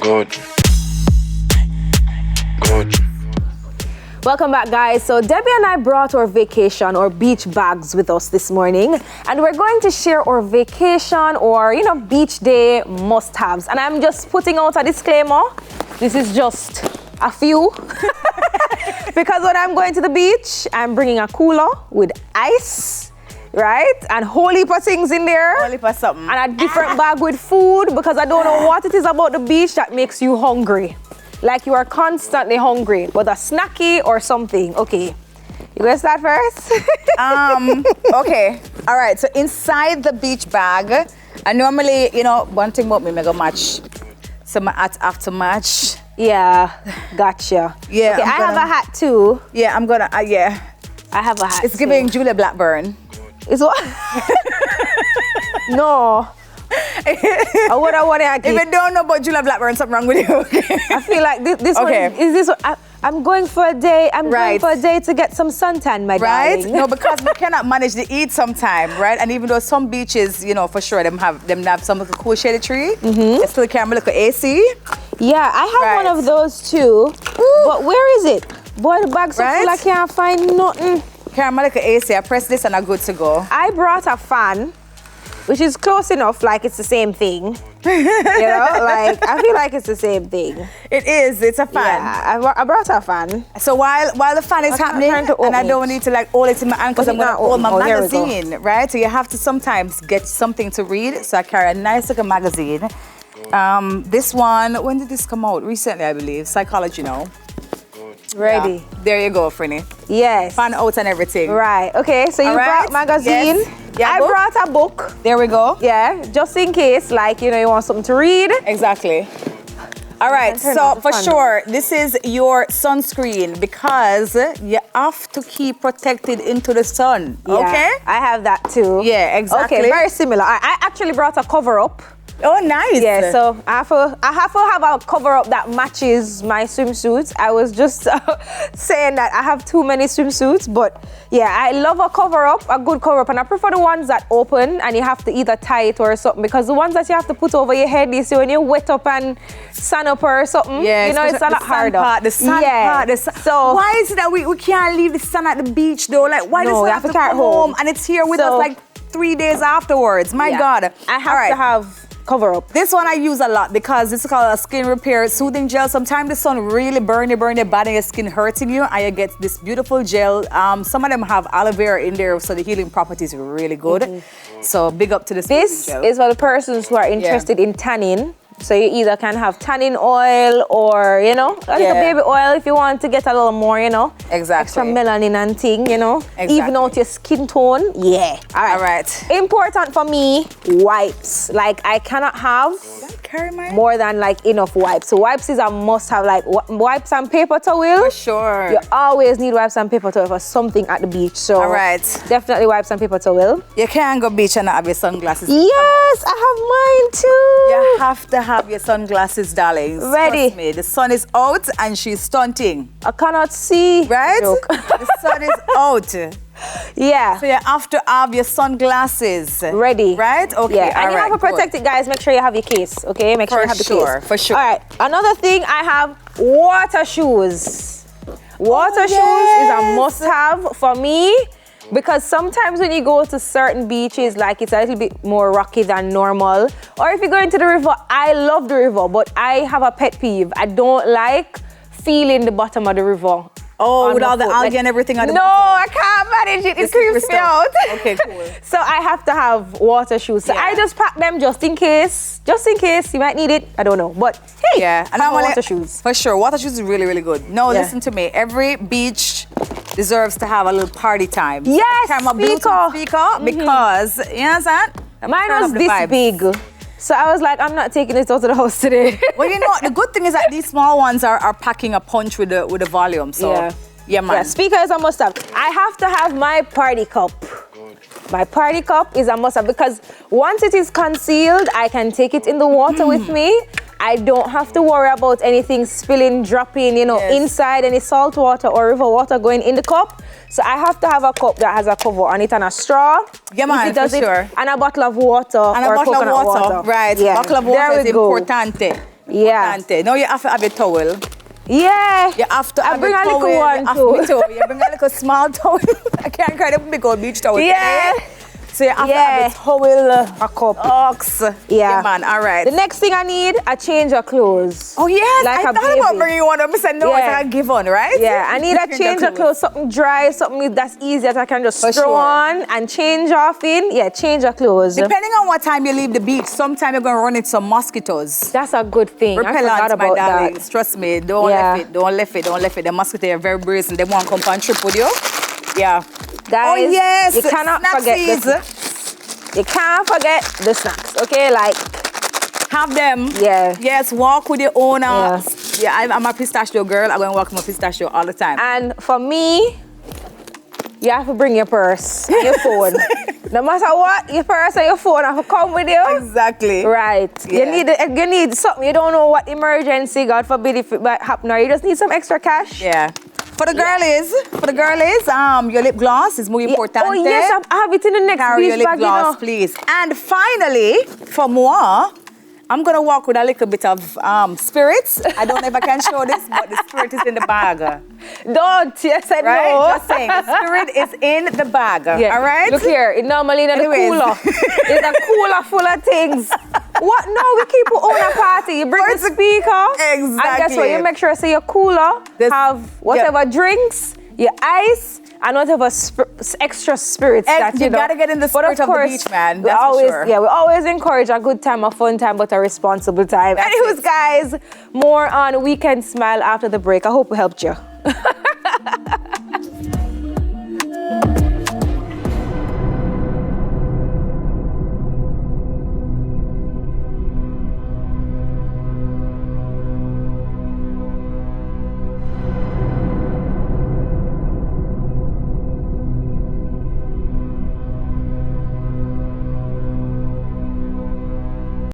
Good. Good. Good. Welcome back, guys. So Debbie and I brought our vacation or beach bags with us this morning, and we're going to share our vacation or, you know, beach day must-haves. And I'm just putting out a disclaimer. This is just a few. Because when I'm going to the beach, I'm bringing a cooler with ice, right? And whole heap of things in there. Whole heap of something. And a different bag with food, because I don't know what it is about the beach that makes you hungry. Like you are constantly hungry, but a snacky or something. Okay, you gonna start first? Okay, all right, so inside the beach bag, I normally, you know, one thing about me, I go match. So my hats after match. Yeah, gotcha. Yeah, okay, I have a hat too. Yeah, I'm gonna, yeah. I have a hat It's giving Julia Blackburn. It's what? No. What I want to If you don't know about Julia Blackburn, something wrong with you. I feel like this Okay. one is this one, I'm going for a day. I'm going for a day to get some suntan, my darling. No, because we cannot manage to eat sometime, right? And even though some beaches, you know, for sure, them have some little cool shady tree. They still can't look at AC. Yeah, I have one of those too. Ooh. But where is it? Boy, the bag's so full I can't find nothing. Caramel like AC. I press this and I'm good to go. I brought a fan, which is close enough, like it's the same thing. You know, like I feel like it's the same thing. It is. It's a fan. Yeah, I brought a fan. So while the fan is happening, and I don't need to like hold it in my hand because I'm gonna hold my magazine, right? So you have to sometimes get something to read. So I carry a nice little magazine. This one, when did this come out? Recently, I believe. Psychology Now. Ready. Yeah. There you go, Frinny. Yes. Fan out and everything. Right. Okay. So you brought magazine. Yes. Yeah, I brought a book. There we go. Yeah. Just in case, like, you know, you want something to read. Exactly. All right. So for sure, this is your sunscreen because you have to keep protected into the sun. Yeah, okay. I have that too. Yeah. Exactly. Okay. Very similar. I actually brought a cover up. Oh, nice. Yeah, so I have to have a cover up that matches my swimsuit. I was just saying that I have too many swimsuits, but yeah, I love a cover up, a good cover up, and I prefer the ones that open and you have to either tie it or something, because the ones that you have to put over your head, you see when you wet up and sun up or something, yeah, you know, it's a lot harder. The sun part. So why is it that we can't leave the sun at the beach though? Like, why does it have to come home and it's here with us like 3 days afterwards? My God. I have to have cover up. This one I use a lot because this is called a skin repair soothing gel. Sometimes the sun really burn your body and your skin hurting you, and you get this beautiful gel. Some of them have aloe vera in there, so the healing properties are really good. So big up to this. This is for the persons who are interested in tanning. So you either can have tanning oil or, you know, a little baby oil if you want to get a little more, you know. Exactly. Extra melanin and thing, you know. Exactly. Even out your skin tone. Yeah. All right. Important for me, wipes. Like I cannot have more than like enough wipes. So wipes is a must have, like wipes and paper towel. For sure. You always need wipes and paper towel for something at the beach. So definitely wipes and paper towel. You can't go beach and not have your sunglasses. Yes, I have mine too. You have to have your sunglasses, darlings. Ready. Trust me, the sun is out and she's stunting. I cannot see. Right? The sun is out. Yeah. So you have to have your sunglasses. Ready. Right? Okay. Yeah. And you have to protect it, guys. Make sure you have your case. Okay? Make sure you have the case. For sure. All right. Another thing, I have water shoes. Water shoes is a must-have for me. Because sometimes when you go to certain beaches, like it's a little bit more rocky than normal. Or if you go into the river, I love the river, but I have a pet peeve. I don't like feeling the bottom of the river. Oh, with all the algae and everything on the bottom? No, I can't manage it. It creeps me out. Okay, cool. So I have to have water shoes. So I just pack them just in case. Just in case you might need it. I don't know. But hey, and I want water shoes. For sure. Water shoes is really, really good. No, listen to me. Every beach deserves to have a little party time. Yes, Bluetooth speaker because, you know what I'm saying? Mine was this big. So I was like, I'm not taking it out of the house today. Well, you know what? The good thing is that these small ones are packing a punch with the volume. So, yeah man. Yeah, speakers I must have. I have to have my party cup. My party cup is a must-have because once it is concealed, I can take it in the water with me. I don't have to worry about anything spilling, dropping, inside any salt water or river water going in the cup. So I have to have a cup that has a cover on it and a straw. Yeah, man, for sure. And a bottle of water and or a bottle coconut of water. Right, yeah. bottle of water is importante. Yeah. Now you have to have a towel. Yeah. You have to have bring a little one too. You bring a little small towel. I can't carry the big old beach towel. Yeah. So you have to have a towel, a cup. Ox. Yeah, man, all right. The next thing I need, a change of clothes. Oh, yes, like I thought about bringing one up. I said, no, it's a give on, right? Yeah, I need a change of clothes, something dry, something that's easy that I can just throw on and change off in. Yeah, change of clothes. Depending on what time you leave the beach, sometime you're going to run into some mosquitoes. That's a good thing. Repellent, my darlings. Trust me, don't let it. The mosquitoes are very brazen. They won't come and trip with you. Yeah. Guys, oh, yes. You cannot forget this. You can't forget the snacks, okay? Like, have them. Yeah. Yes, walk with your own. Yeah, I'm a pistachio girl. I'm going to walk with my pistachio all the time. And for me, you have to bring your purse and your phone. No matter what, your purse and your phone have to come with you. Exactly. Right. Yeah. You need something. You don't know what emergency, God forbid, if it might happen, or you just need some extra cash. Yeah. For the girlies, your lip gloss is muy importante. Oh yes, I have it in the next Carry your lip gloss, please. And finally, for moi, I'm gonna walk with a little bit of spirits. I don't know if I can show this, but the spirit is in the bag. Don't, yes I know. Just saying, the spirit is in the bag. Yeah. All right. Look here, it normally in the cooler. It's a cooler full of things. What? No, we keep it on a party. You bring the speaker. Exactly. And guess what? You make sure say your cooler have whatever drinks, your ice, and whatever extra spirits that you gotta get in the spirit of the beach, man. That's always, for sure. Yeah, we always encourage a good time, a fun time, but a responsible time. Anyways, guys, more on Weekend Smile after the break. I hope we helped you.